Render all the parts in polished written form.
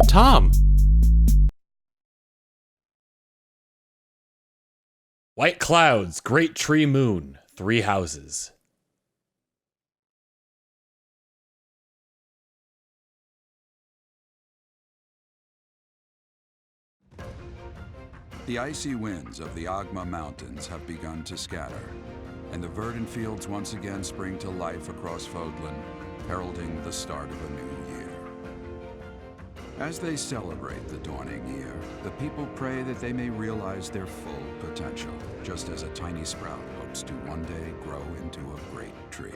Tom! White clouds, great tree moon, 3 houses. The icy winds of the Agma Mountains have begun to scatter, and the verdant fields once again spring to life across Fodlan, heralding the start of a new year. As they celebrate the dawning year, the people pray that they may realize their full potential, just as a tiny sprout hopes to one day grow into a great tree.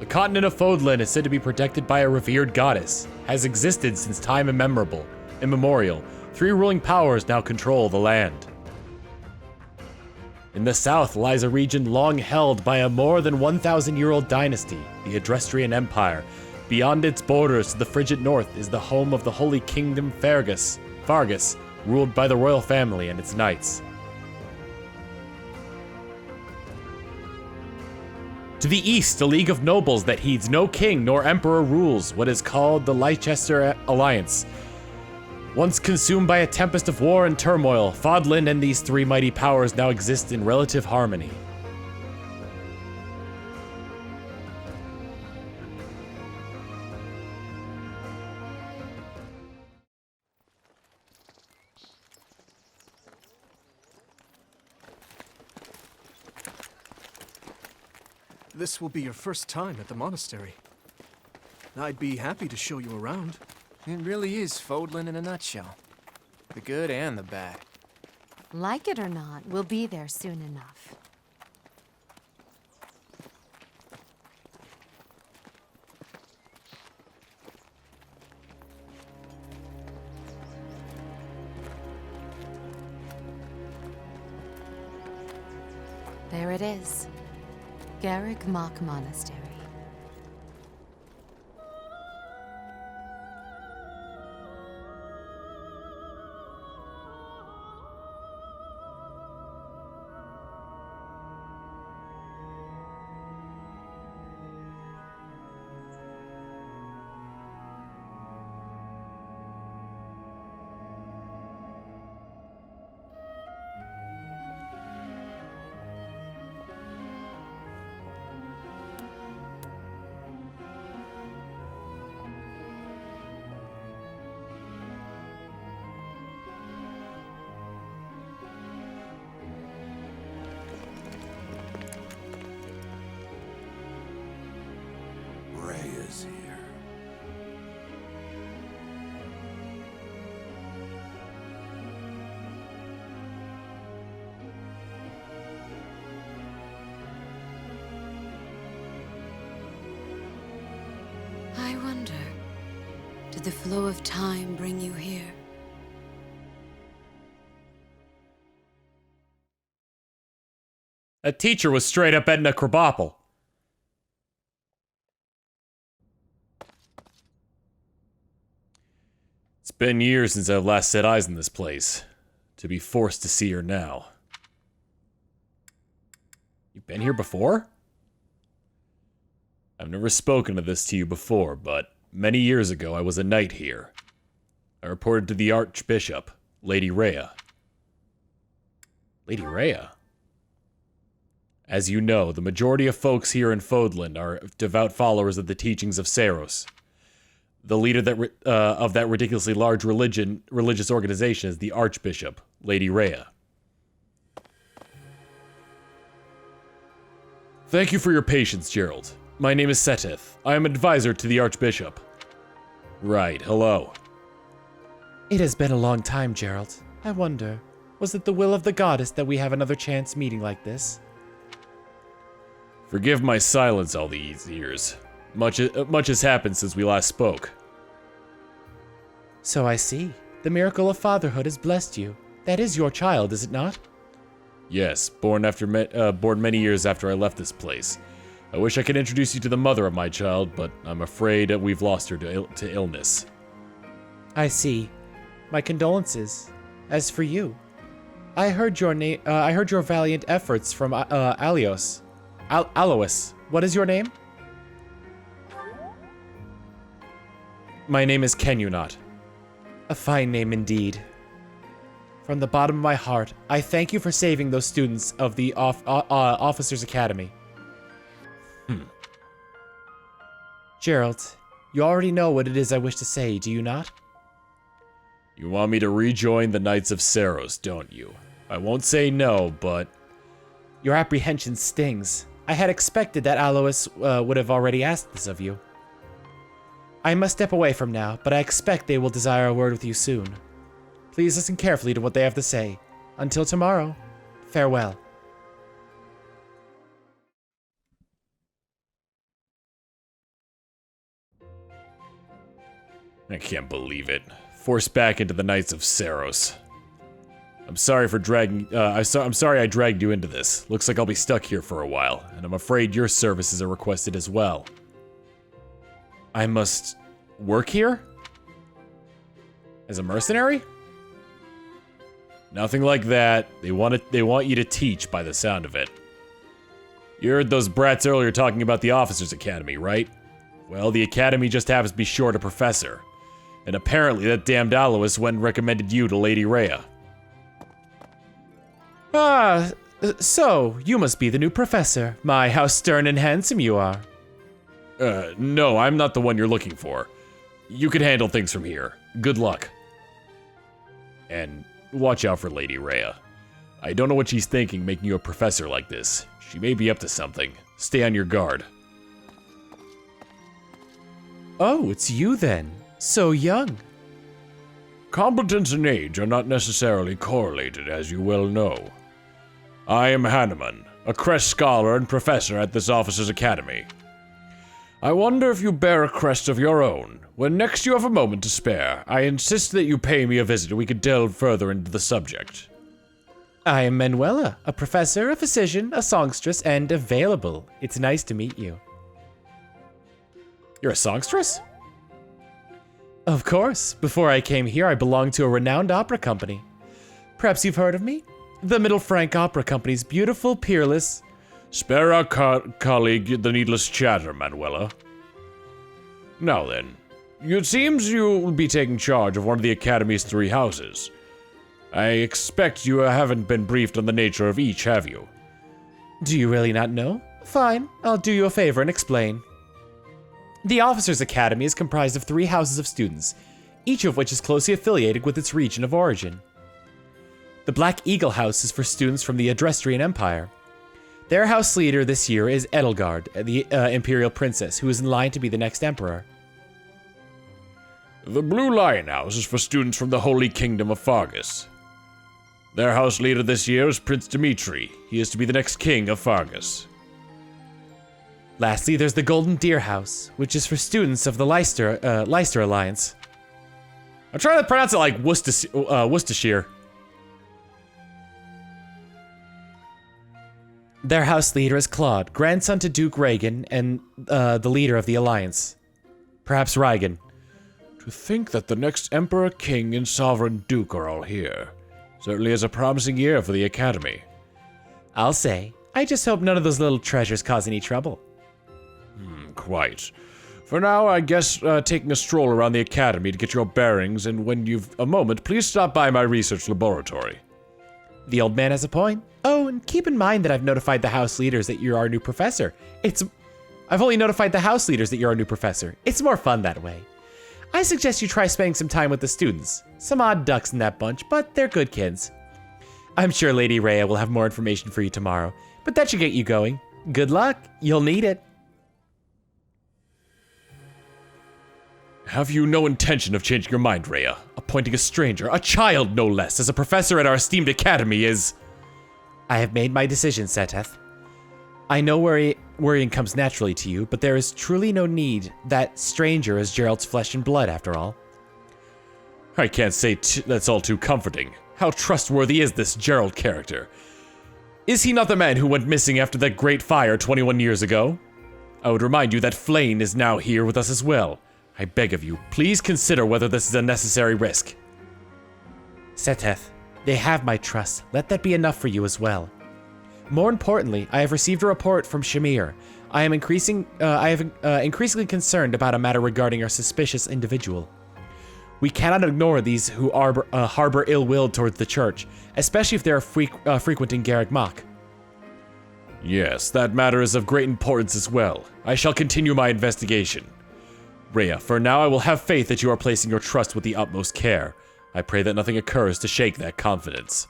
The continent of Fodlan is said to be protected by a revered goddess, has existed since time immemorial. 3 ruling powers now control the land. In the south lies a region long held by a more than 1,000-year-old dynasty, the Adrestrian Empire. Beyond its borders to the frigid north is the home of the Holy Kingdom Fargus, ruled by the royal family and its knights. To the east, a league of nobles that heeds no king nor emperor rules what is called the Leicester Alliance. Once consumed by a tempest of war and turmoil, Fodlan and these 3 mighty powers now exist in relative harmony. This will be your first time at the monastery. I'd be happy to show you around. It really is Fodlan in a nutshell. The good and the bad. Like it or not, we'll be there soon enough. There it is. Garrick Mock Monastery. Raya's here. I wonder, did the flow of time bring you here? That teacher was straight up Edna Krabappel. It's been years since I've last set eyes on this place. To be forced to see her now. You've been here before? I've never spoken of this to you before, but many years ago I was a knight here. I reported to the Archbishop, Lady Raya. Lady Raya? As you know, the majority of folks here in Fodlan are devout followers of the teachings of Saros. The leader of that ridiculously large religious organization is the Archbishop, Lady Raya. Thank you for your patience, Gerald. My name is Seteth. I am an advisor to the Archbishop. Right, hello. It has been a long time, Gerald. I wonder, was it the will of the goddess that we have another chance meeting like this? Forgive my silence all these years. Much has happened since we last spoke. So I see. The miracle of fatherhood has blessed you. That is your child, is it not? Yes, born many years after I left this place. I wish I could introduce you to the mother of my child, but I'm afraid we've lost her to illness. I see. My condolences. As for you? I heard your name. I heard your valiant efforts from Alois. Alois. What is your name? My name is Canyunot. A fine name indeed. From the bottom of my heart, I thank you for saving those students of the Officers' Academy. Gerald, you already know what it is I wish to say, do you not? You want me to rejoin the Knights of Seiros, don't you? I won't say no, but... Your apprehension stings. I had expected that Alois would have already asked this of you. I must step away from now, but I expect they will desire a word with you soon. Please listen carefully to what they have to say. Until tomorrow, farewell. I can't believe it. Forced back into the Knights of Seiros. I'm sorry for dragging. I'm sorry I dragged you into this. Looks like I'll be stuck here for a while, and I'm afraid your services are requested as well. I must work here? As a mercenary? Nothing like that. They want you to teach by the sound of it. You heard those brats earlier talking about the Officers' Academy, right? Well, the Academy just happens to be short a professor. And apparently that damned Alois went and recommended you to Lady Raya. Ah, so you must be the new professor. My, how stern and handsome you are. No, I'm not the one you're looking for. You can handle things from here. Good luck. And watch out for Lady Raya. I don't know what she's thinking making you a professor like this. She may be up to something. Stay on your guard. Oh, it's you then. So young. Competence and age are not necessarily correlated, as you well know. I am Hanneman, a crest scholar and professor at this Officers' Academy. I wonder if you bear a crest of your own. When next you have a moment to spare, I insist that you pay me a visit and we can delve further into the subject. I am Manuela, a professor, a physician, a songstress, and available. It's nice to meet you. You're a songstress? Of course. Before I came here, I belonged to a renowned opera company. Perhaps you've heard of me? The Middle Frank Opera Company's beautiful, peerless... Spare our colleague the needless chatter, Manuela. Now then, it seems you will be taking charge of one of the Academy's 3 houses. I expect you haven't been briefed on the nature of each, have you? Do you really not know? Fine, I'll do you a favor and explain. The Officers' Academy is comprised of 3 houses of students, each of which is closely affiliated with its region of origin. The Black Eagle House is for students from the Adrestrian Empire. Their house leader this year is Edelgard, the Imperial Princess, who is in line to be the next Emperor. The Blue Lion House is for students from the Holy Kingdom of Fargus. Their house leader this year is Prince Dimitri. He is to be the next king of Fargus. Lastly, there's the Golden Deer House, which is for students of the Leicester Alliance. I'm trying to pronounce it like Worcestershire. Their house leader is Claude, grandson to Duke Reagan and the leader of the Alliance. Perhaps Reagan. To think that the next Emperor, King, and Sovereign Duke are all here. Certainly is a promising year for the Academy. I'll say. I just hope none of those little treasures cause any trouble. Quite. For now, I guess taking a stroll around the Academy to get your bearings, and when you've a moment, please stop by my research laboratory. The old man has a point. Oh, and keep in mind that I've notified the house leaders that you're our new professor. I've only notified the house leaders that you're our new professor. It's more fun that way. I suggest you try spending some time with the students. Some odd ducks in that bunch, but they're good kids. I'm sure Lady Raya will have more information for you tomorrow, but that should get you going. Good luck. You'll need it. Have you no intention of changing your mind, Raya? Appointing a stranger, a child no less, as a professor at our esteemed academy is... I have made my decision, Seteth. I know worrying comes naturally to you, but there is truly no need. That stranger is Gerald's flesh and blood, after all. I can't say that's all too comforting. How trustworthy is this Gerald character? Is he not the man who went missing after that great fire 21 years ago? I would remind you that Flane is now here with us as well. I beg of you, please consider whether this is a necessary risk. Seteth, They have my trust. Let that be enough for you as well. More importantly, I have received a report from Shamir. I am increasingly concerned about a matter regarding our suspicious individual. We cannot ignore these who harbor ill will towards the church, especially if they are frequenting Garrick Mach. Yes, that matter is of great importance as well. I shall continue my investigation. Raya, for now I will have faith that you are placing your trust with the utmost care. I pray that nothing occurs to shake that confidence.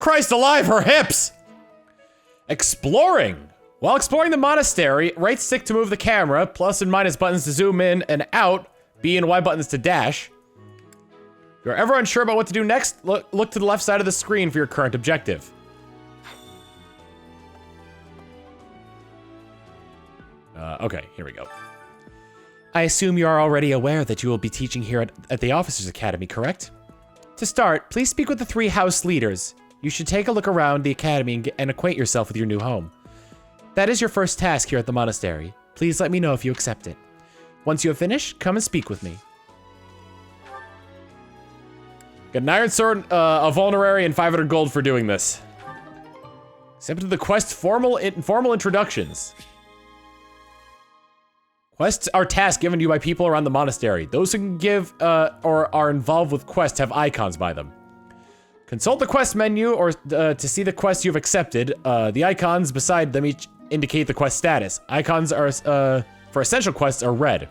Christ alive, her hips! Exploring. While exploring the monastery, right stick to move the camera, plus and minus buttons to zoom in and out, B and Y buttons to dash. If you're ever unsure about what to do next, look to the left side of the screen for your current objective. Okay, here we go. I assume you are already aware that you will be teaching here at the Officers Academy, correct? To start, please speak with the 3 house leaders. You should take a look around the academy and acquaint yourself with your new home. That is your first task here at the monastery. Please let me know if you accept it. Once you have finished, come and speak with me. Got an iron sword, a vulnerary, and 500 gold for doing this. Accepted the quest formal introductions. Quests are tasks given to you by people around the monastery. Those who can give or are involved with quests have icons by them. Consult the quest menu or to see the quests you've accepted. The icons beside them each indicate the quest status. Icons are for essential quests are red.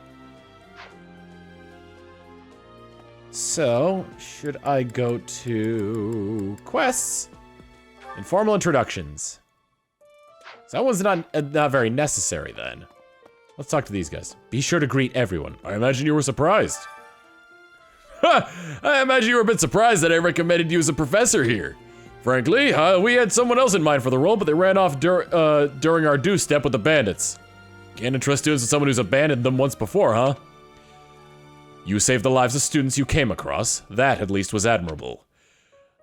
So, should I go to quests? Informal introductions. So that one's not very necessary then. Let's talk to these guys. Be sure to greet everyone. I imagine you were surprised. I imagine you were a bit surprised that I recommended you as a professor here. Frankly, we had someone else in mind for the role, but they ran off during our due step with the bandits. Can't entrust students to someone who's abandoned them once before, huh? You saved the lives of students you came across. That, at least, was admirable.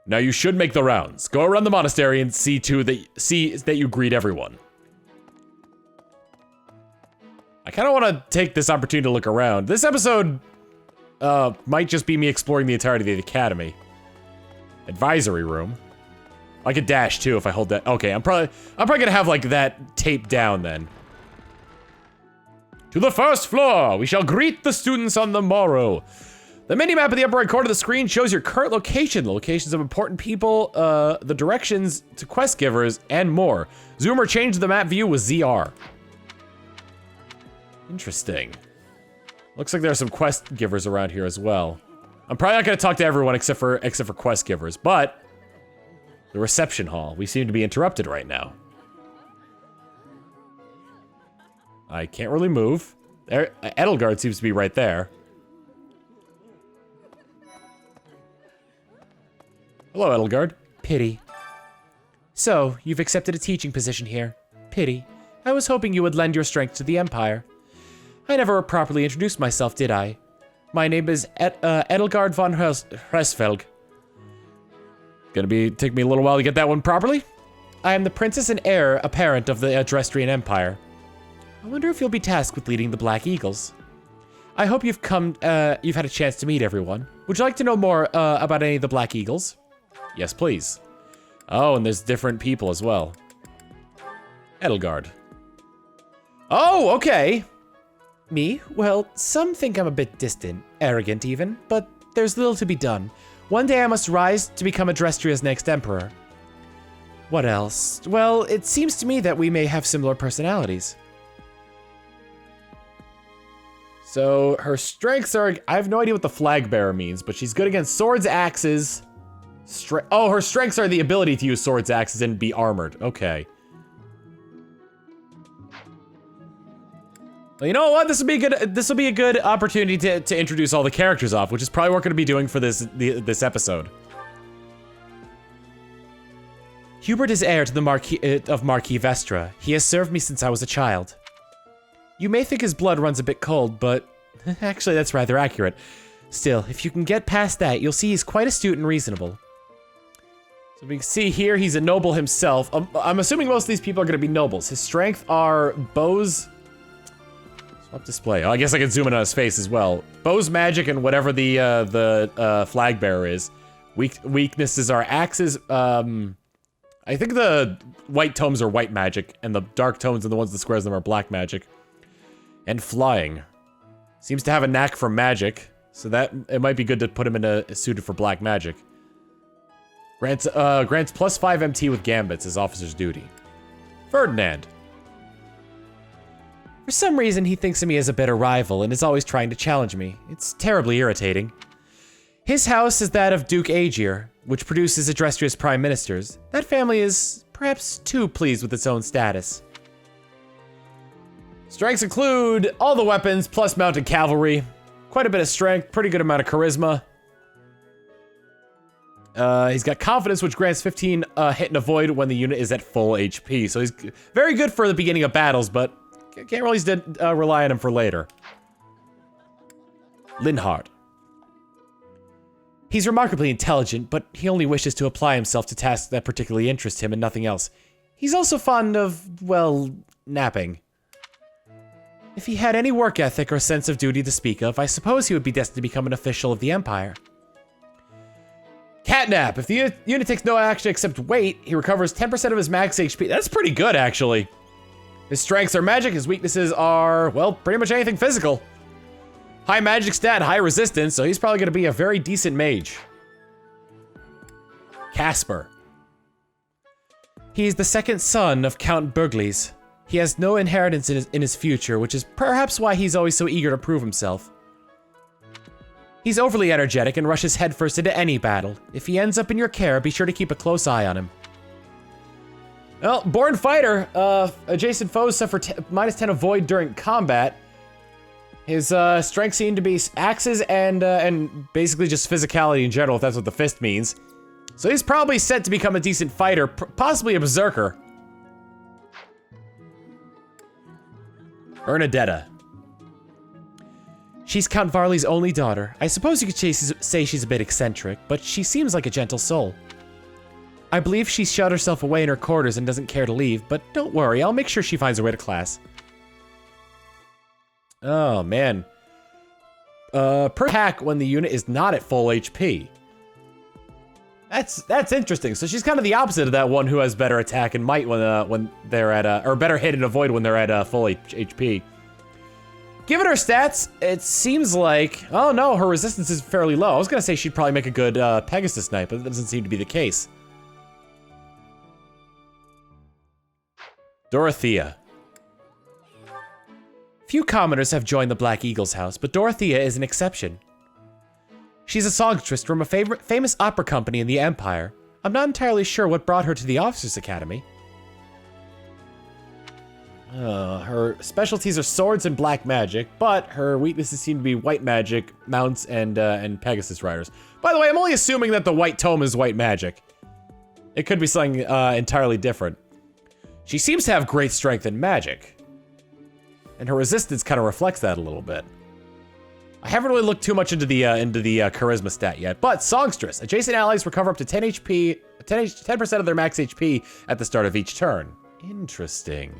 Now you should make the rounds. Go around the monastery and see that you greet everyone. I kind of want to take this opportunity to look around. This episode might just be me exploring the entirety of the academy. Advisory room. I could dash too if I hold that. Okay, I'm probably gonna have like that taped down then. To the first floor, we shall greet the students on the morrow. The minimap at the upper right corner of the screen shows your current location, the locations of important people, the directions to quest givers, and more. Zoom or change the map view with ZR. Interesting. Looks like there are some quest givers around here as well. I'm probably not gonna talk to everyone except for quest givers, but the reception hall. We seem to be interrupted right now. I can't really move. There, Edelgard seems to be right there. Hello, Edelgard. Pity. So, you've accepted a teaching position here. Pity. I was hoping you would lend your strength to the Empire. I never properly introduced myself, did I? My name is Edelgard von Hresfelg. Take me a little while to get that one properly. I am the princess and heir apparent of the Adrestrian Empire. I wonder if you'll be tasked with leading the Black Eagles. I hope you've had a chance to meet everyone. Would you like to know more about any of the Black Eagles? Yes, please. Oh, and there's different people as well. Edelgard. Oh, okay. Me? Well, some think I'm a bit distant, arrogant even, but there's little to be done. One day I must rise to become Adrestria's next emperor. What else? Well, it seems to me that we may have similar personalities. So, her strengths are... I have no idea what the flag bearer means, but she's good against swords, axes... her strengths are the ability to use swords, axes, and be armored. Okay. Well, you know what? This will be a good opportunity to introduce all the characters off, which is probably what we're going to be doing for this episode. Hubert is heir to the Marquis Vestra. He has served me since I was a child. You may think his blood runs a bit cold, but actually that's rather accurate. Still, if you can get past that, you'll see he's quite astute and reasonable. So we can see here he's a noble himself. I'm assuming most of these people are going to be nobles. His strength are bows. Swap display. Oh, I guess I can zoom in on his face as well. Bows, magic, and whatever the flag bearer is. Weaknesses are axes. I think the white tomes are white magic, and the dark tones and the ones that squares them are black magic. And flying. Seems to have a knack for magic, so that it might be good to put him in a suited for black magic. Grants plus 5 MT with gambits as officer's duty. Ferdinand. For some reason, he thinks of me as a better rival and is always trying to challenge me. It's terribly irritating. His house is that of Duke Aegir, which produces Adrestria's prime ministers. That family is perhaps too pleased with its own status. Strengths include all the weapons plus mounted cavalry. Quite a bit of strength, pretty good amount of charisma. He's got confidence, which grants 15 hit and avoid when the unit is at full HP. So he's very good for the beginning of battles, but can't really rely on him for later. Linhart. He's remarkably intelligent, but he only wishes to apply himself to tasks that particularly interest him and nothing else. He's also fond of, well, napping. If he had any work ethic or sense of duty to speak of, I suppose he would be destined to become an official of the Empire. Catnap. If the unit takes no action except wait, he recovers 10% of his max HP. That's pretty good, actually. His strengths are magic, his weaknesses are, well, pretty much anything physical. High magic stat, high resistance, so he's probably going to be a very decent mage. Kaspar. He is the second son of Count Burgles. He has no inheritance in his future, which is perhaps why he's always so eager to prove himself. He's overly energetic and rushes headfirst into any battle. If he ends up in your care, be sure to keep a close eye on him. Well, Born Fighter. Adjacent foes suffer minus 10 avoid during combat. His strengths seem to be axes and basically just physicality in general, if that's what the fist means. So he's probably set to become a decent fighter, possibly a berserker. Bernadetta. She's Count Varley's only daughter. I suppose you could say she's a bit eccentric, but she seems like a gentle soul. I believe she's shut herself away in her quarters and doesn't care to leave, but don't worry, I'll make sure she finds her way to class. Oh, man. Per attack when the unit is not at full HP. That's interesting. So she's kind of the opposite of that one who has better attack and might when they're at or better hit and avoid when they're at full HP. Given her stats, it seems like, oh no, her resistance is fairly low. I was gonna say she'd probably make a good Pegasus Knight, but that doesn't seem to be the case. Dorothea. Few commoners have joined the Black Eagle's house, but Dorothea is an exception. She's a songstress from a famous opera company in the Empire. I'm not entirely sure what brought her to the Officers' Academy. Her specialties are swords and black magic, but her weaknesses seem to be white magic, mounts, and Pegasus riders. By the way, I'm only assuming that the white tome is white magic. It could be something entirely different. She seems to have great strength in magic. And her resistance kind of reflects that a little bit. I haven't really looked too much into the charisma stat yet, but songstress. Adjacent allies recover up to 10 HP, 10% of their max HP at the start of each turn. Interesting.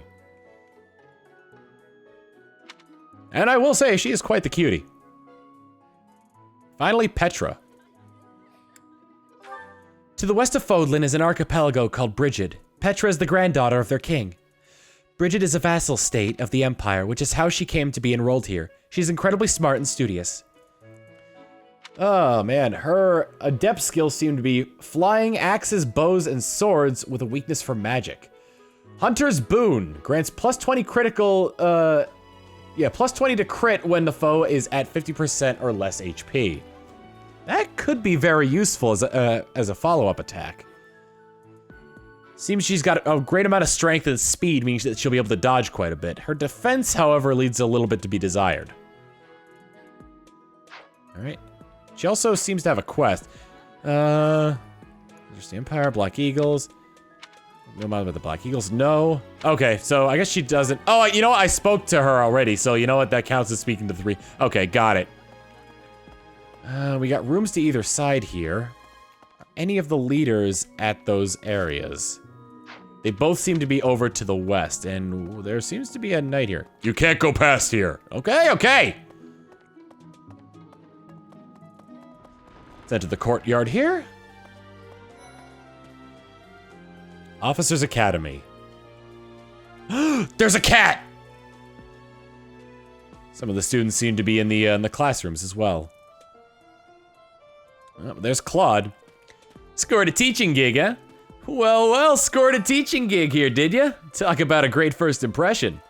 And I will say, she is quite the cutie. Finally, Petra. To the west of Fodlan is an archipelago called Brigid. Petra is the granddaughter of their king. Brigid is a vassal state of the Empire, which is how she came to be enrolled here. She's incredibly smart and studious. Oh man, her adept skills seem to be flying, axes, bows, and swords with a weakness for magic. Hunter's Boon grants plus 20 critical, plus 20 to crit when the foe is at 50% or less HP. That could be very useful as a follow-up attack. Seems she's got a great amount of strength and speed, meaning that she'll be able to dodge quite a bit. Her defense, however, leaves a little bit to be desired. All right. She also seems to have a quest. There's the Empire, Black Eagles. No matter about the Black Eagles, no. Okay, so I guess she doesn't. Oh, you know what? I spoke to her already, so you know what? That counts as speaking to 3. Okay, got it. We got rooms to either side here. Are any of the leaders at those areas? They both seem to be over to the west, and there seems to be a knight here. You can't go past here. Okay, okay. Let's enter the courtyard here. Officers Academy. There's a cat! Some of the students seem to be in the classrooms as well. Oh, there's Claude. Scored a teaching gig, huh? Well, scored a teaching gig here, did ya? Talk about a great first impression.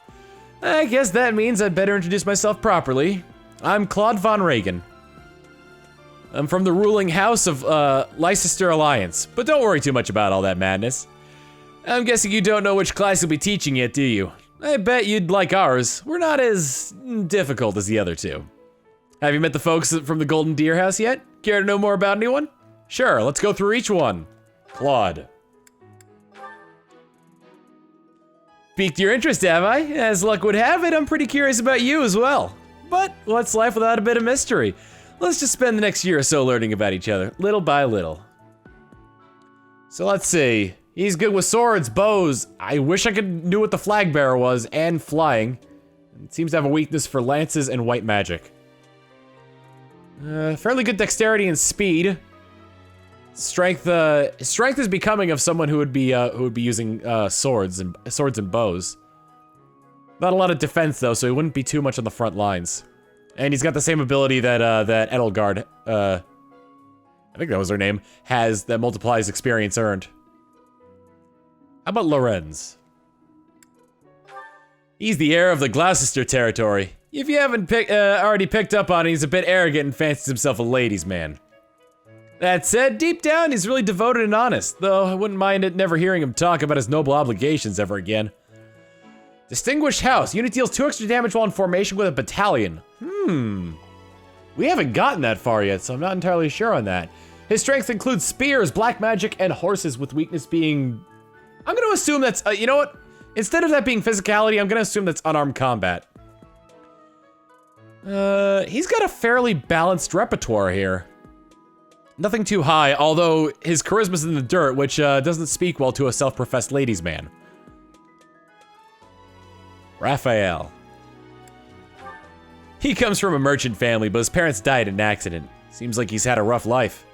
I guess that means I'd better introduce myself properly. I'm Claude Von Reagan. I'm from the ruling house of Leicester Alliance, but don't worry too much about all that madness. I'm guessing you don't know which class you'll be teaching yet, do you? I bet you'd like ours. We're not as difficult as the other two. Have you met the folks from the Golden Deer House yet? Care to know more about anyone? Sure, let's go through each one. Claude. Piqued your interest, have I? As luck would have it, I'm pretty curious about you as well. But what's life without a bit of mystery? Let's just spend the next year or so learning about each other, little by little. So let's see. He's good with swords, bows. I wish I could knew what the flag bearer was, and flying. It seems to have a weakness for lances and white magic. Fairly good dexterity and speed. Strength is becoming of someone who would be using swords and bows. Not a lot of defense though, so he wouldn't be too much on the front lines. And he's got the same ability that that Edelgard, I think that was her name, has that multiplies experience earned. How about Lorenz? He's the heir of the Gloucester territory. If you haven't already picked up on it, he's a bit arrogant and fancies himself a ladies' man. That said, deep down, he's really devoted and honest, though I wouldn't mind never hearing him talk about his noble obligations ever again. Distinguished House. Unit deals 2 extra damage while in formation with a battalion. We haven't gotten that far yet, so I'm not entirely sure on that. His strength includes spears, black magic, and horses, with weakness being... I'm gonna assume that's, you know what? Instead of that being physicality, I'm gonna assume that's unarmed combat. He's got a fairly balanced repertoire here. Nothing too high, although his charisma's in the dirt, which doesn't speak well to a self-professed ladies' man. Raphael. He comes from a merchant family, but his parents died in an accident. Seems like he's had a rough life.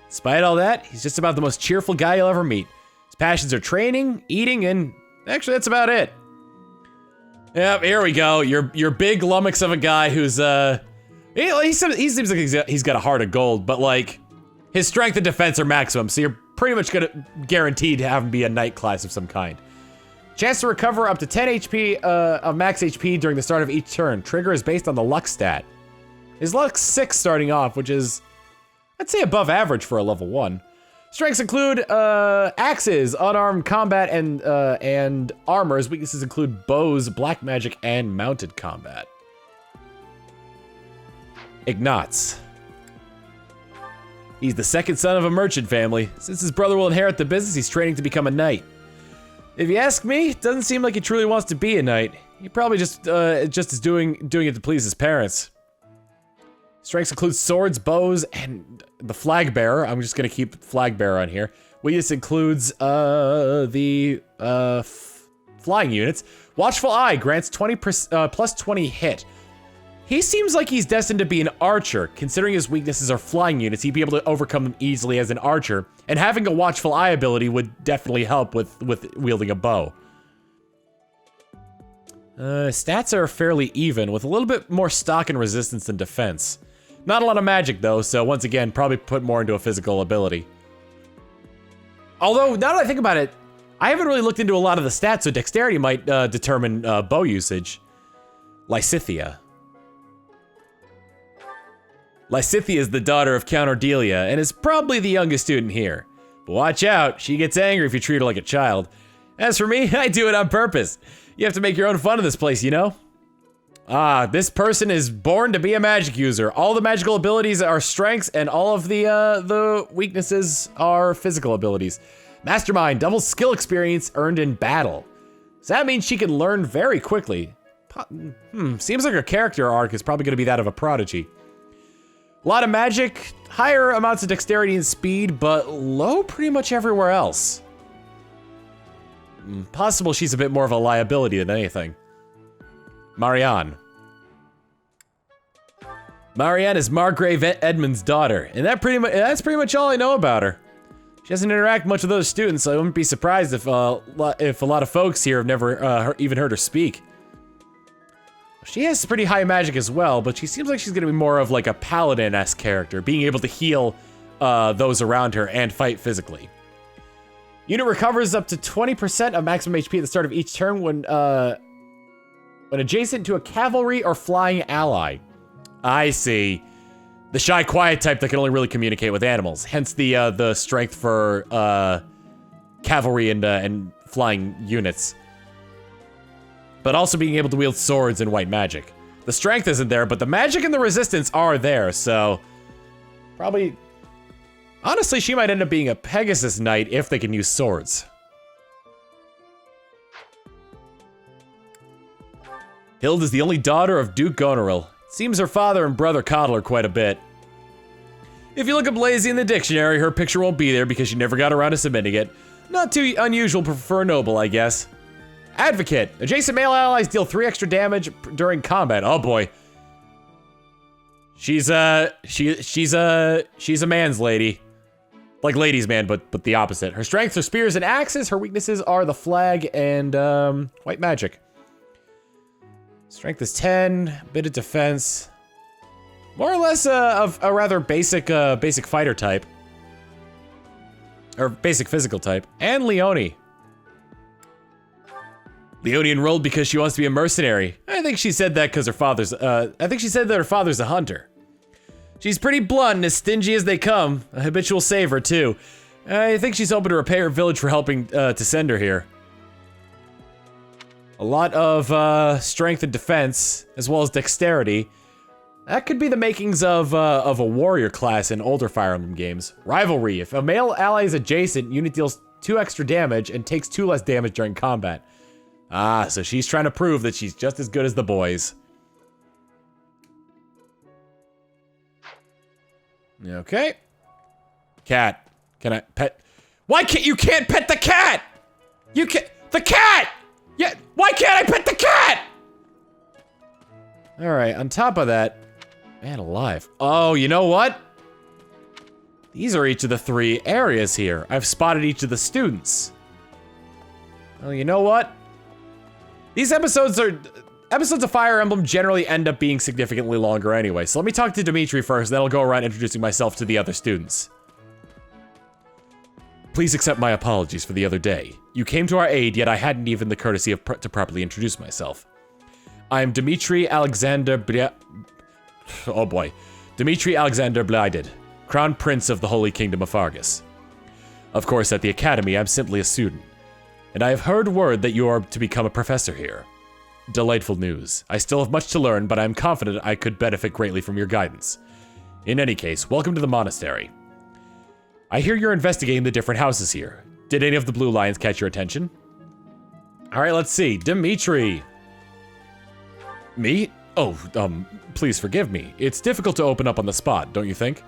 Despite all that, he's just about the most cheerful guy you'll ever meet. His passions are training, eating, and actually that's about it. Yep, here we go. Your big lummox of a guy who's he seems like he's got a heart of gold, but like his strength and defense are maximum, so you're pretty much guaranteed to have him be a knight class of some kind. Chance to recover up to 10 HP of max HP during the start of each turn. Trigger is based on the luck stat. His luck's 6 starting off, which is, I'd say, above average for a level 1. Strengths include axes, unarmed combat, and armor. His weaknesses include bows, black magic, and mounted combat. Ignatz. He's the second son of a merchant family. Since his brother will inherit the business, he's training to become a knight. If you ask me, it doesn't seem like he truly wants to be a knight. He probably just is doing it to please his parents. Strengths include swords, bows, and the flag bearer. I'm just gonna keep flag bearer on here. Weakness includes the flying units. Watchful Eye grants 20 plus 20 hit. He seems like he's destined to be an archer. Considering his weaknesses are flying units, he'd be able to overcome them easily as an archer. And having a Watchful Eye ability would definitely help with wielding a bow. Stats are fairly even, with a little bit more stock and resistance than defense. Not a lot of magic though, so once again, probably put more into a physical ability. Although, now that I think about it, I haven't really looked into a lot of the stats, so dexterity might determine bow usage. Lysithea. Lysithea is the daughter of Count Ordelia, and is probably the youngest student here. But watch out, she gets angry if you treat her like a child. As for me, I do it on purpose. You have to make your own fun in this place, you know? This person is born to be a magic user. All the magical abilities are strengths, and all of the weaknesses are physical abilities. Mastermind, double skill experience earned in battle. So that means she can learn very quickly. Seems like her character arc is probably gonna be that of a prodigy. A lot of magic, higher amounts of dexterity and speed, but low pretty much everywhere else. Possible she's a bit more of a liability than anything. Marianne. Marianne is Margrave Edmund's daughter, and that's pretty much all I know about her. She doesn't interact much with those students, so I wouldn't be surprised if a lot of folks here have never even heard her speak. She has pretty high magic as well, but she seems like she's gonna be more of like a paladin-esque character, being able to heal those around her and fight physically. Unit recovers up to 20% of maximum HP at the start of each turn when adjacent to a cavalry or flying ally. I see. The shy, quiet type that can only really communicate with animals. Hence the strength for cavalry and flying units. But also being able to wield swords and white magic. The strength isn't there, but the magic and the resistance are there, so probably. Honestly, she might end up being a Pegasus Knight if they can use swords. Hild is the only daughter of Duke Goneril. Seems her father and brother coddle her quite a bit. If you look up lazy in the dictionary, her picture won't be there because she never got around to submitting it. Not too unusual for a noble, I guess. Advocate. Adjacent male allies deal 3 extra damage during combat. Oh boy. She's a man's lady. Like ladies' man, but the opposite. Her strengths are spears and axes. Her weaknesses are the flag and white magic. Strength is 10, bit of defense. More or less of a rather basic fighter type. Or basic physical type. And Leone. Leone enrolled because she wants to be a mercenary. I think she said that because her father's, I think she said that her father's a hunter. She's pretty blunt and as stingy as they come. A habitual saver, too. I think she's hoping to repay her village for helping to send her here. A lot of strength and defense, as well as dexterity. That could be the makings of a warrior class in older Fire Emblem games. Rivalry. If a male ally is adjacent, unit deals 2 extra damage and takes 2 less damage during combat. Ah, so she's trying to prove that she's just as good as the boys. Okay. Cat. Can I pet? Why can't you pet the cat? You can't. The cat! Yeah, why can't I pet the cat? All right, on top of that, man alive. Oh, you know what? These are each of the 3 areas here. I've spotted each of the students. Well, you know what? These episodes of Fire Emblem generally end up being significantly longer anyway, so let me talk to Dimitri first, then I'll go around introducing myself to the other students. Please accept my apologies for the other day. You came to our aid, yet I hadn't even the courtesy to properly introduce myself. I am Dimitri Alexander Dimitri Alexander Blided, Crown Prince of the Holy Kingdom of Fargus. Of course, at the Academy, I'm simply a student. And I have heard word that you are to become a professor here. Delightful news. I still have much to learn, but I am confident I could benefit greatly from your guidance. In any case, welcome to the monastery. I hear you're investigating the different houses here. Did any of the blue lions catch your attention? All right, let's see. Dimitri. Me? Oh, please forgive me. It's difficult to open up on the spot, don't you think?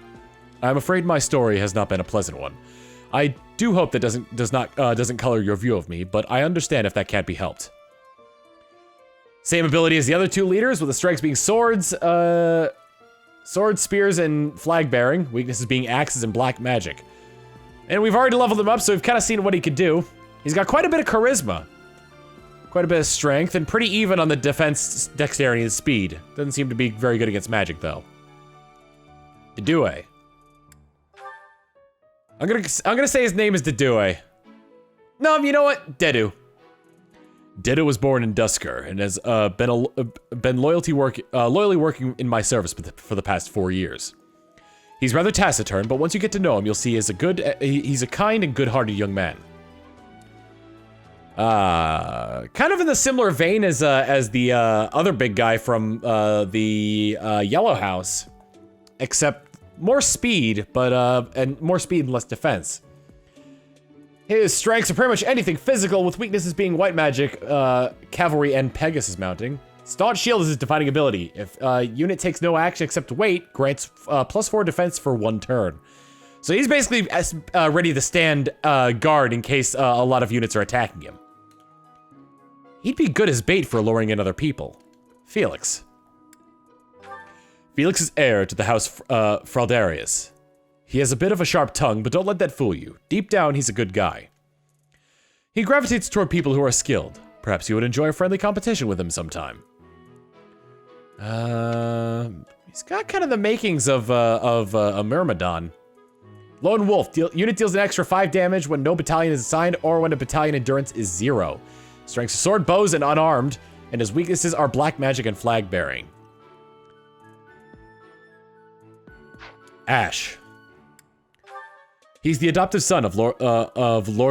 I'm afraid my story has not been a pleasant one. I do hope that doesn't color your view of me, but I understand if that can't be helped. Same ability as the other two leaders, with the strengths being swords, swords, spears, and flag bearing. Weaknesses being axes and black magic. And we've already leveled him up, so we've kind of seen what he could do. He's got quite a bit of charisma. Quite a bit of strength, and pretty even on the defense, dexterity, and speed. Doesn't seem to be very good against magic, though. Dedue. I'm gonna say his name is Dedue. No, you know what? Dedu. Dedu was born in Dusker and has been loyally working in my service for the past 4 years. He's rather taciturn, but once you get to know him, you'll see he's a kind and good-hearted young man. Kind of in the similar vein as the other big guy from the Yellow House, except more speed, and more speed and less defense. His strengths are pretty much anything physical, with weaknesses being white magic, cavalry, and Pegasus mounting. Staunch Shield is his defining ability. If a unit takes no action except wait, grants +4 defense for 1 turn. So he's basically ready to stand guard in case a lot of units are attacking him. He'd be good as bait for luring in other people. Felix. Felix is heir to the house Fraldarius. He has a bit of a sharp tongue, but don't let that fool you. Deep down, he's a good guy. He gravitates toward people who are skilled. Perhaps you would enjoy a friendly competition with him sometime. He's got kind of the makings of a Myrmidon. Lone Wolf. Unit deals an extra 5 damage when no battalion is assigned or when a battalion endurance is 0. Strengths of sword, bows, and unarmed, and his weaknesses are black magic and flag bearing. Ash. He's the adoptive son of Lord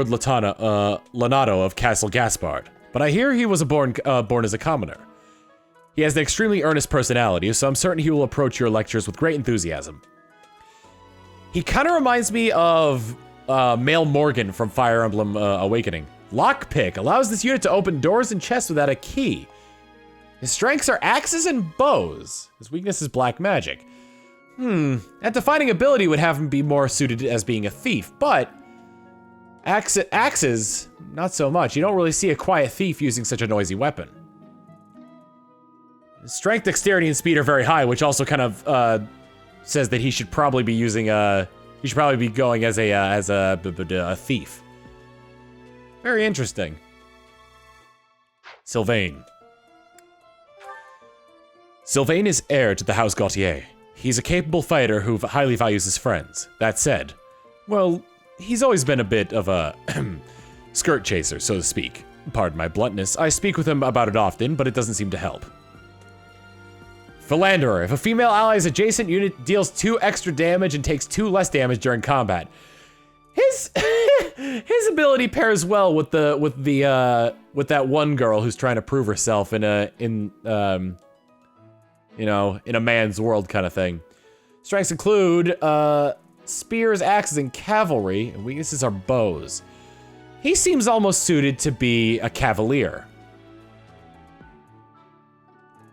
Lonato of Castle Gaspard, but I hear he was born as a commoner. He has an extremely earnest personality, so I'm certain he will approach your lectures with great enthusiasm. He kind of reminds me of Mael Morgan from Fire Emblem Awakening. Lockpick allows this unit to open doors and chests without a key. His strengths are axes and bows. His weakness is black magic. That defining ability would have him be more suited as being a thief, but axes, not so much. You don't really see a quiet thief using such a noisy weapon. His strength, dexterity, and speed are very high, which also kind of says that he should probably be using he should probably be going as a thief. Very interesting. Sylvane. Sylvane is heir to the House Gautier. He's a capable fighter who highly values his friends. That said, well, he's always been a bit of a skirt chaser, so to speak. Pardon my bluntness. I speak with him about it often, but it doesn't seem to help. Philanderer. If a female ally's adjacent unit deals 2 extra damage and takes 2 less damage during combat. His ability pairs well with that one girl who's trying to prove herself in a man's world kind of thing. Strengths include spears, axes, and cavalry, and weaknesses are bows. He seems almost suited to be a cavalier.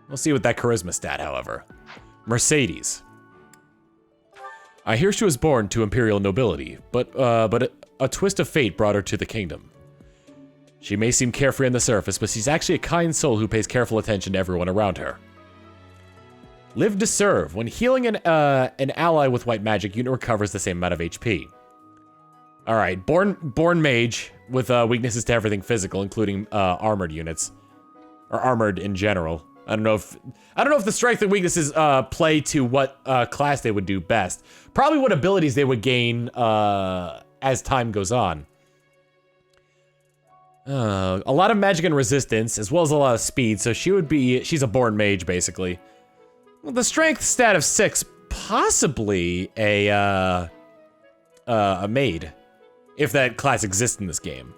We'll see with that charisma stat, however. Mercedes. I hear she was born to imperial nobility, but a twist of fate brought her to the kingdom. She may seem carefree on the surface, but she's actually a kind soul who pays careful attention to everyone around her. Live to serve. When healing an ally with white magic, unit recovers the same amount of HP. All right, born mage with weaknesses to everything physical, including armored units, or armored in general. I don't know if the strength and weaknesses play to what class they would do best. Probably what abilities they would gain as time goes on. A lot of magic and resistance, as well as a lot of speed. So she's a born mage basically. Well, the strength stat of 6, possibly a maid, if that class exists in this game.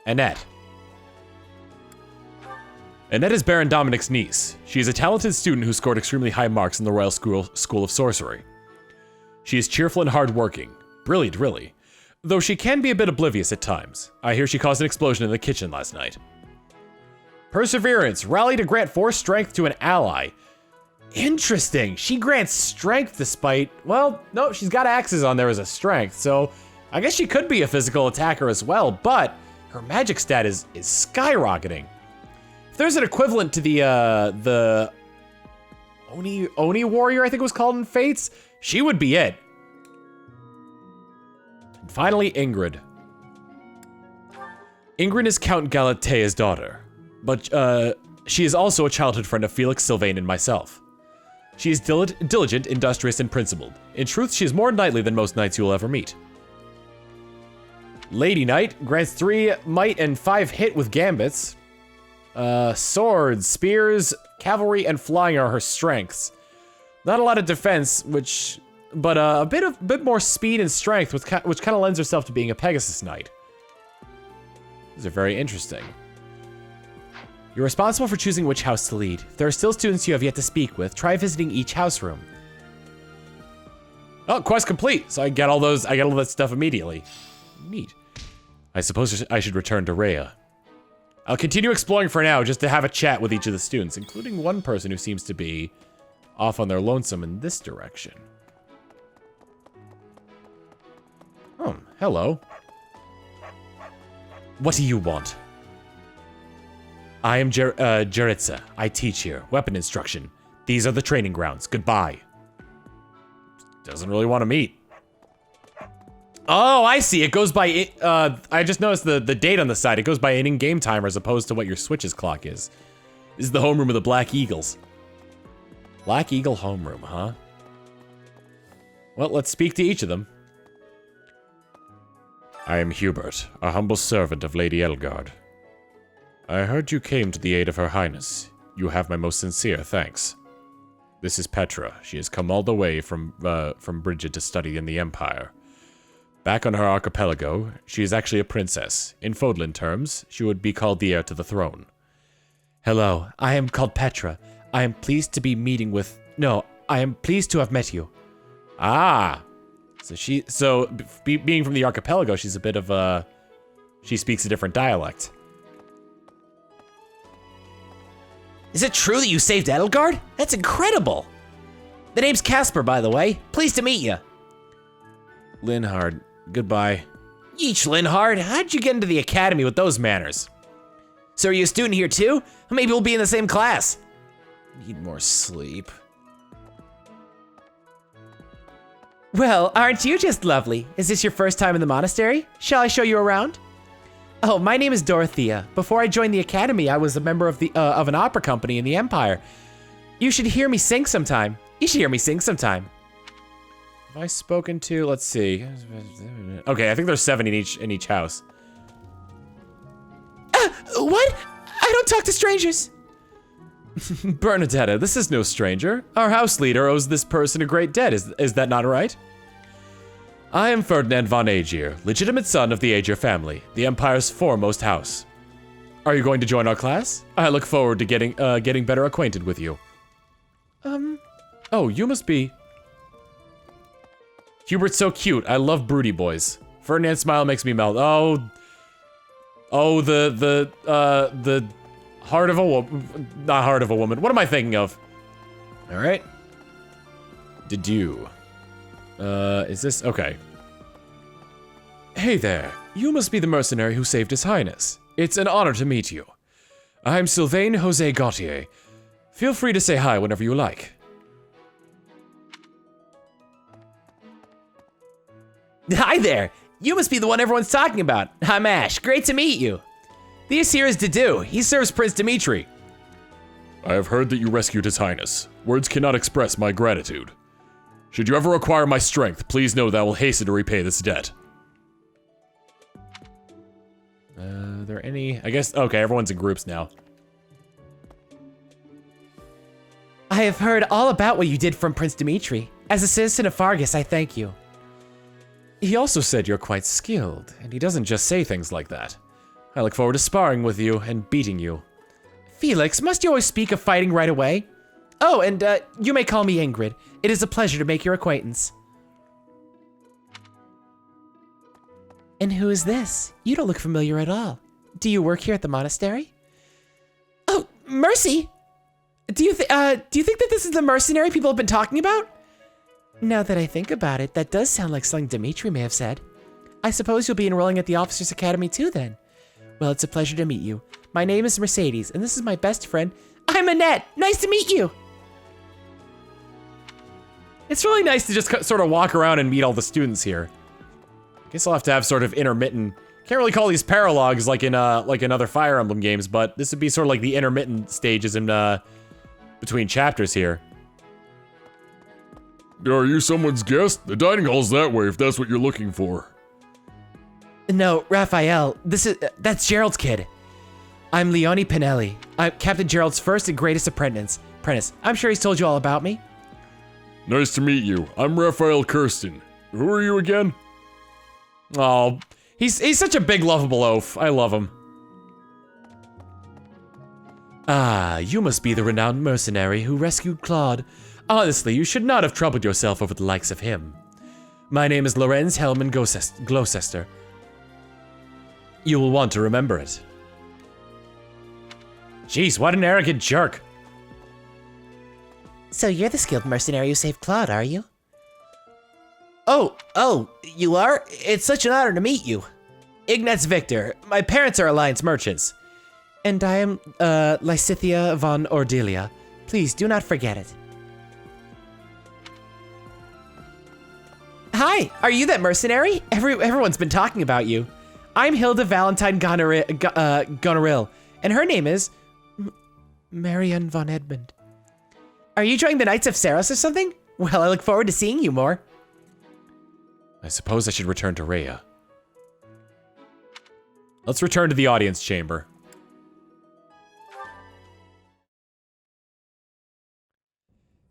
Annette. Annette is Baron Dominic's niece. She is a talented student who scored extremely high marks in the Royal School of Sorcery. She is cheerful and hardworking. Brilliant, really. Though she can be a bit oblivious at times. I hear she caused an explosion in the kitchen last night. Perseverance. Rally to grant 4 strength to an ally. Interesting. She grants strength despite... Well, no, she's got axes on there as a strength, so I guess she could be a physical attacker as well, but her magic stat is skyrocketing. If there's an equivalent to the Oni warrior, I think it was called in Fates, she would be it. And finally, Ingrid. Ingrid is Count Galatea's daughter, but she is also a childhood friend of Felix, Sylvane, and myself. She is diligent, industrious, and principled. In truth, she is more knightly than most knights you will ever meet. Lady Knight grants 3 might and 5 hit with gambits. Swords, spears, cavalry, and flying are her strengths. Not a lot of defense, but a bit more speed and strength, which kind of lends herself to being a Pegasus Knight. These are very interesting. You're responsible for choosing which house to lead. If there are still students you have yet to speak with, try visiting each house room. Oh, quest complete. So I get all that stuff immediately. Neat. I suppose I should return to Raya. I'll continue exploring for now, just to have a chat with each of the students, including one person who seems to be off on their lonesome in this direction. Oh, hello. What do you want? I am Jeritza. I teach here. Weapon instruction. These are the training grounds. Goodbye. Doesn't really want to meet. Oh, I see. It goes by... I just noticed the date on the side. It goes by an in-game timer as opposed to what your Switch's clock is. This is the homeroom of the Black Eagles. Black Eagle homeroom, huh? Well, let's speak to each of them. I am Hubert, a humble servant of Lady Elgard. I heard you came to the aid of Her Highness. You have my most sincere thanks. This is Petra. She has come all the way from Bridget to study in the Empire. Back on her archipelago, she is actually a princess. In Fodlan terms, she would be called the heir to the throne. Hello, I am called Petra. I am pleased to be meeting with... No, I am pleased to have met you. Ah! So being from the archipelago, she's a bit of a... She speaks a different dialect. Is it true that you saved Edelgard? That's incredible! The name's Kaspar, by the way. Pleased to meet you. Linhart, goodbye. Yeesh, Linhart. How'd you get into the academy with those manners? So are you a student here too? Maybe we'll be in the same class. Need more sleep. Well, aren't you just lovely? Is this your first time in the monastery? Shall I show you around? Oh, my name is Dorothea. Before I joined the academy, I was a member of an opera company in the Empire. You should hear me sing sometime. You should hear me sing sometime. Have I spoken to? Let's see. Okay, I think there's 7 in each house. What? I don't talk to strangers. Bernadetta, this is no stranger. Our house leader owes this person a great debt. Is that not right? I am Ferdinand von Aegir, legitimate son of the Aegir family, the Empire's foremost house. Are you going to join our class? I look forward to getting better acquainted with you. Oh, you must be... Hubert's so cute. I love broody boys. Ferdinand's smile makes me melt. Oh, the heart of a woman. Not heart of a woman. What am I thinking of? All right. Did you? Is this okay? Hey there. You must be the mercenary who saved His Highness. It's an honor to meet you. I'm Sylvane Jose Gautier. Feel free to say hi whenever you like. Hi there. You must be the one everyone's talking about. I'm Ash. Great to meet you. This here is Dedu. He serves Prince Dimitri. I have heard that you rescued His Highness. Words cannot express my gratitude. Should you ever require my strength, please know that I will hasten to repay this debt. Are there any? I guess, okay, everyone's in groups now. I have heard all about what you did from Prince Dimitri. As a citizen of Fargus, I thank you. He also said you're quite skilled, and he doesn't just say things like that. I look forward to sparring with you and beating you. Felix, must you always speak of fighting right away? Oh, and you may call me Ingrid. It is a pleasure to make your acquaintance. And who is this? You don't look familiar at all. Do you work here at the monastery? Oh, Mercy! Do you think that this is the mercenary people have been talking about? Now that I think about it, that does sound like something Dimitri may have said. I suppose you'll be enrolling at the Officers' Academy too then. Well, it's a pleasure to meet you. My name is Mercedes, and this is my best friend. I'm Annette! Nice to meet you! It's really nice to just sort of walk around and meet all the students here. Guess I'll have to have sort of intermittent... Can't really call these paralogs like in other Fire Emblem games, but this would be sort of like the intermittent stages in between chapters here. Are you someone's guest? The dining hall's that way if that's what you're looking for. No, Raphael, that's Gerald's kid. I'm Leone Pinelli. I'm Captain Gerald's first and greatest apprentice. I'm sure he's told you all about me. Nice to meet you. I'm Raphael Kirsten. Who are you again? Oh, he's such a big lovable oaf. I love him. Ah, you must be the renowned mercenary who rescued Claude. Honestly, you should not have troubled yourself over the likes of him. My name is Lorenz Hellman Gloucester. You will want to remember it. Jeez, what an arrogant jerk. So you're the skilled mercenary who saved Claude, are you? Oh, you are? It's such an honor to meet you. Ignatz Victor. My parents are Alliance merchants. And I am, Lysithia von Ordelia. Please, do not forget it. Hi, are you that mercenary? Everyone's been talking about you. I'm Hilda Valentine Goneril, and her name is Marianne von Edmund. Are you joining the Knights of Saros or something? Well, I look forward to seeing you more. I suppose I should return to Raya. Let's return to the audience chamber.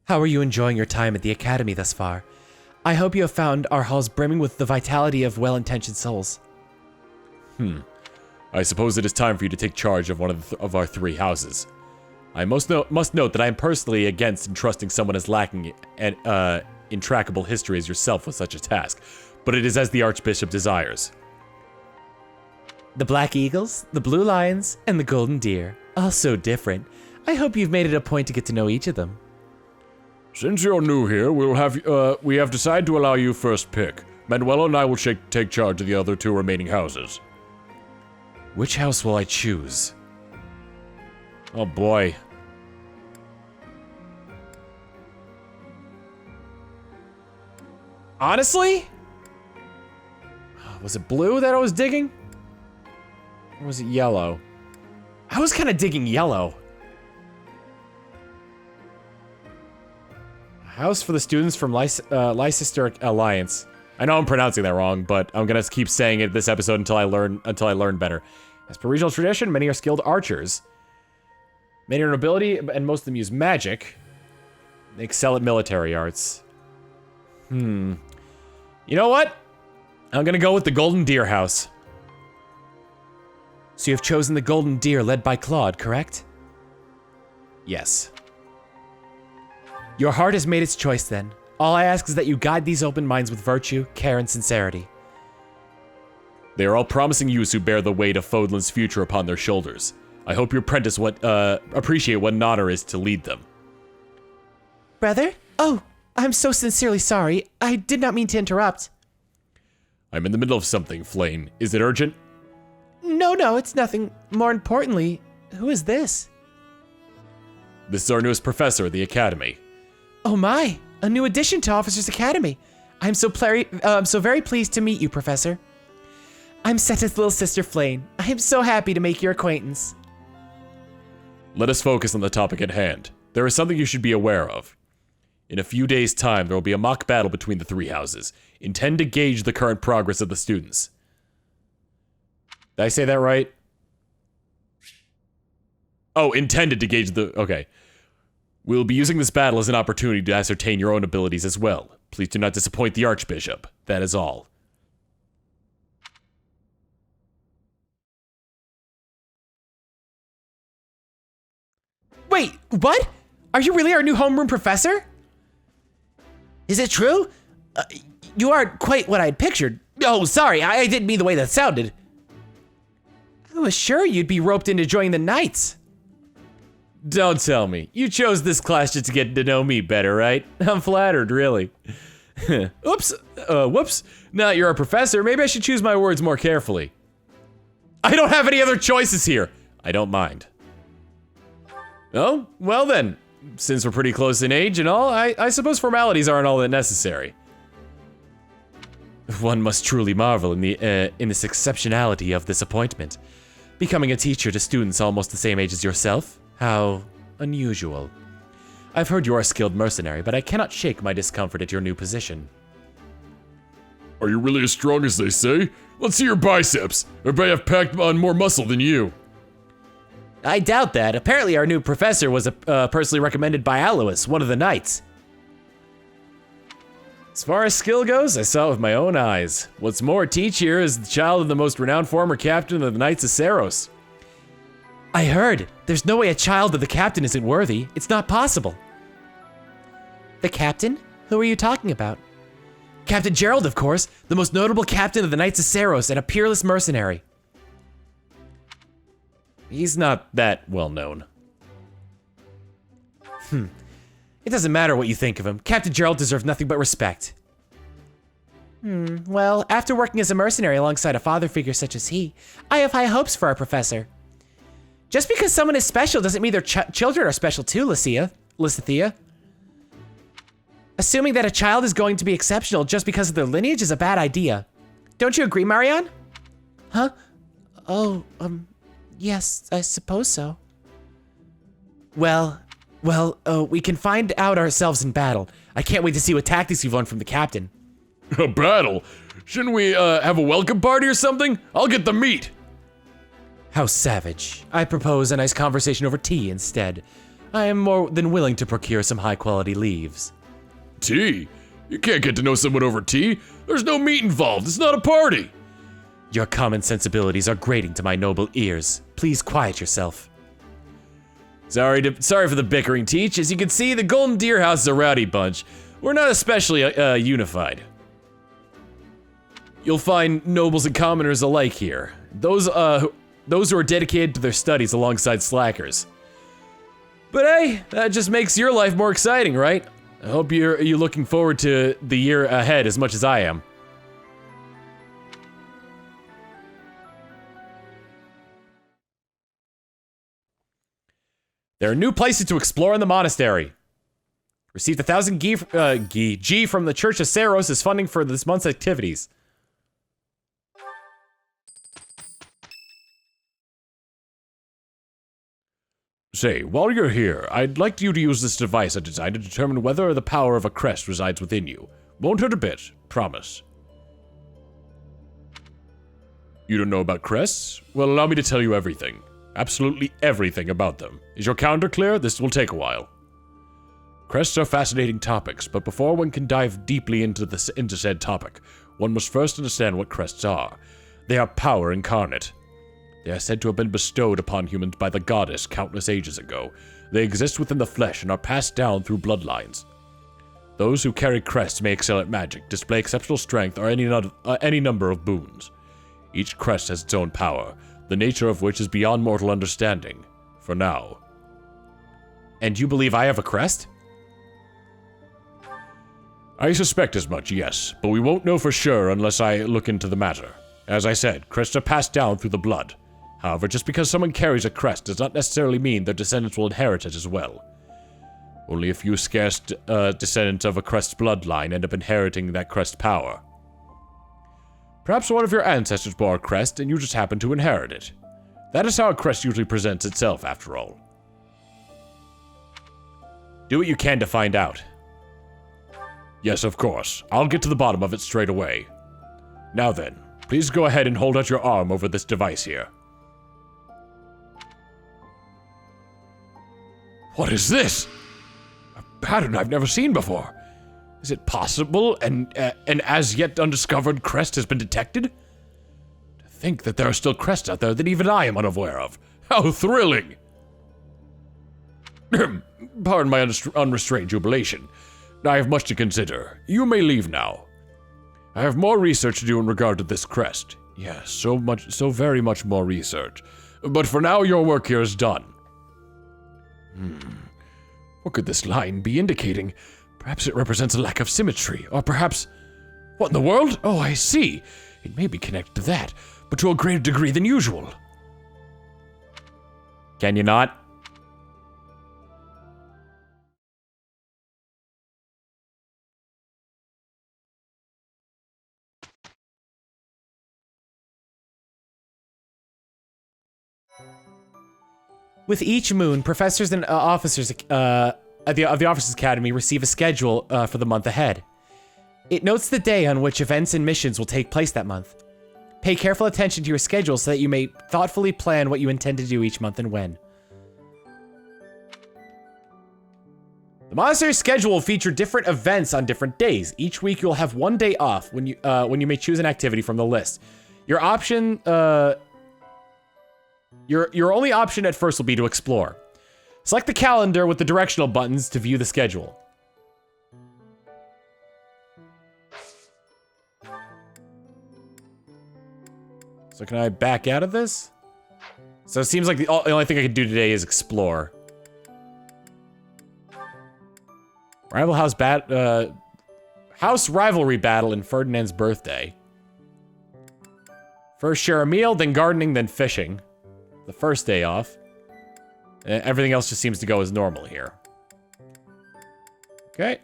How are you enjoying your time at the Academy thus far? I hope you have found our halls brimming with the vitality of well-intentioned souls. I suppose it is time for you to take charge of one of our three houses. I must note that I am personally against entrusting someone as lacking an intractable history as yourself with such a task, but it is as the Archbishop desires. The Black Eagles, the Blue Lions, and the Golden Deer, all so different. I hope you've made it a point to get to know each of them. Since you're new here, we have decided to allow you first pick. Manuela and I will take charge of the other two remaining houses. Which house will I choose? Oh boy. Honestly? Was it blue that I was digging? Or was it yellow? I was kind of digging yellow. House for the students from Leicester Alliance. I know I'm pronouncing that wrong, but I'm gonna keep saying it this episode until I learn better. As per regional tradition, many are skilled archers. Many are nobility, and most of them use magic. They excel at military arts. You know what? I'm gonna go with the Golden Deer house. So you have chosen the Golden Deer led by Claude, correct? Yes. Your heart has made its choice then. All I ask is that you guide these open minds with virtue, care, and sincerity. They are all promising youths who bear the weight of Fodlan's future upon their shoulders. I hope your apprentice appreciate what an honor is to lead them. Brother? Oh, I'm so sincerely sorry. I did not mean to interrupt. I'm in the middle of something, Flane. Is it urgent? No, it's nothing. More importantly, who is this? This is our newest professor at the Academy. Oh my, a new addition to Officers Academy. I'm so very pleased to meet you, Professor. I'm Seta's little sister, Flane. I am so happy to make your acquaintance. Let us focus on the topic at hand. There is something you should be aware of. In a few days' time, there will be a mock battle between the three houses. Intend to gauge the current progress of the students. Did I say that right? Oh, intended to gauge the... Okay. We'll be using this battle as an opportunity to ascertain your own abilities as well. Please do not disappoint the Archbishop. That is all. Wait, what? Are you really our new homeroom professor? Is it true? You aren't quite what I'd pictured. Oh, sorry, I didn't mean the way that sounded. I was sure you'd be roped into joining the Knights. Don't tell me. You chose this class just to get to know me better, right? I'm flattered, really. Oops. Whoops. Now that you're a professor, maybe I should choose my words more carefully. I don't have any other choices here. I don't mind. Oh, well then. Since we're pretty close in age and all, I suppose formalities aren't all that necessary. One must truly marvel in this exceptionality of this appointment. Becoming a teacher to students almost the same age as yourself? How unusual. I've heard you are a skilled mercenary, but I cannot shake my discomfort at your new position. Are you really as strong as they say? Let's see your biceps. I bet I've packed on more muscle than you. I doubt that. Apparently our new professor was personally recommended by Alois, one of the Knights. As far as skill goes, I saw it with my own eyes. What's more, Teach here is the child of the most renowned former captain of the Knights of Saros. I heard. There's no way a child of the captain isn't worthy. It's not possible. The captain? Who are you talking about? Captain Gerald, of course, the most notable captain of the Knights of Saros and a peerless mercenary. He's not that well known. It doesn't matter what you think of him. Captain Gerald deserves nothing but respect. Well, after working as a mercenary alongside a father figure such as he, I have high hopes for our professor. Just because someone is special doesn't mean their children are special too, Lysithea. Assuming that a child is going to be exceptional just because of their lineage is a bad idea. Don't you agree, Marianne? Huh? Oh, yes, I suppose so. Well, we can find out ourselves in battle. I can't wait to see what tactics you've learned from the captain. A battle? Shouldn't we, have a welcome party or something? I'll get the meat. How savage. I propose a nice conversation over tea instead. I am more than willing to procure some high-quality leaves. Tea? You can't get to know someone over tea. There's no meat involved. It's not a party. Your common sensibilities are grating to my noble ears. Please quiet yourself. Sorry for the bickering, Teach. As you can see, the Golden Deer House is a rowdy bunch. We're not especially unified. You'll find nobles and commoners alike here. Those who are dedicated to their studies alongside slackers. But hey, that just makes your life more exciting, right? I hope you're looking forward to the year ahead as much as I am. There are new places to explore in the monastery. Received 1,000 G from the Church of Saros as funding for this month's activities. Say, while you're here, I'd like you to use this device I designed to determine whether the power of a crest resides within you. Won't hurt a bit, promise. You don't know about crests? Well, allow me to tell you everything. Absolutely everything about them. Is your calendar clear? This will take a while. Crests are fascinating topics, but before one can dive deeply into said topic, one must first understand what crests are. They are power incarnate. They are said to have been bestowed upon humans by the goddess countless ages ago. They exist within the flesh and are passed down through bloodlines. Those who carry crests may excel at magic, display exceptional strength, or any number of boons. Each crest has its own power, the nature of which is beyond mortal understanding. For now. And you believe I have a crest? I suspect as much, yes, but we won't know for sure unless I look into the matter. As I said, crests are passed down through the blood. However, just because someone carries a crest does not necessarily mean their descendants will inherit it as well. Only a few scarce descendants of a crest bloodline end up inheriting that crest power. Perhaps one of your ancestors bore a crest and you just happen to inherit it. That is how a crest usually presents itself, after all. Do what you can to find out. Yes, of course. I'll get to the bottom of it straight away. Now then, please go ahead and hold out your arm over this device here. What is this? A pattern I've never seen before. Is it possible an as yet undiscovered crest has been detected? To think that there are still crests out there that even I am unaware of. How thrilling! Pardon my unrestrained jubilation. I have much to consider. You may leave now. I have more research to do in regard to this crest. Yes, so very much more research. But for now, your work here is done. What could this line be indicating? Perhaps it represents a lack of symmetry, or perhaps... What in the world? Oh, I see. It may be connected to that, but to a greater degree than usual. Can you not? With each moon, professors and officers of the Officers Academy receive a schedule for the month ahead. It notes the day on which events and missions will take place that month. Pay careful attention to your schedule so that you may thoughtfully plan what you intend to do each month and when. The monastery's schedule will feature different events on different days. Each week you'll have one day off when you may choose an activity from the list. Your option, your only option at first will be to explore. Select the calendar with the directional buttons to view the schedule. So can I back out of this? So it seems like the only thing I can do today is explore. House rivalry battle in Ferdinand's birthday. First share a meal, then gardening, then fishing. The first day off. Everything else just seems to go as normal here. Okay.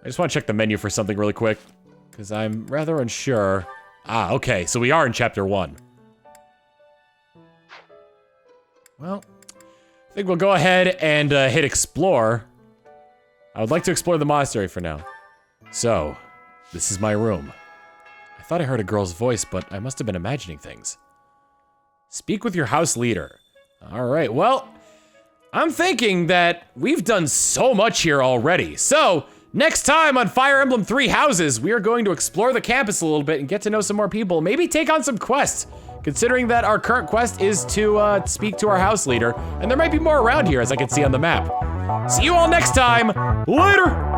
I just want to check the menu for something really quick, because I'm rather unsure. Ah, okay, so we are in chapter 1. Well, I think we'll go ahead and hit explore. I would like to explore the monastery for now. So, this is my room. I thought I heard a girl's voice, but I must have been imagining things. Speak with your house leader. All right, well, I'm thinking that we've done so much here already. So, next time on Fire Emblem 3 Houses, we are going to explore the campus a little bit and get to know some more people. Maybe take on some quests, considering that our current quest is to speak to our house leader, and there might be more around here as I can see on the map. See you all next time. Later!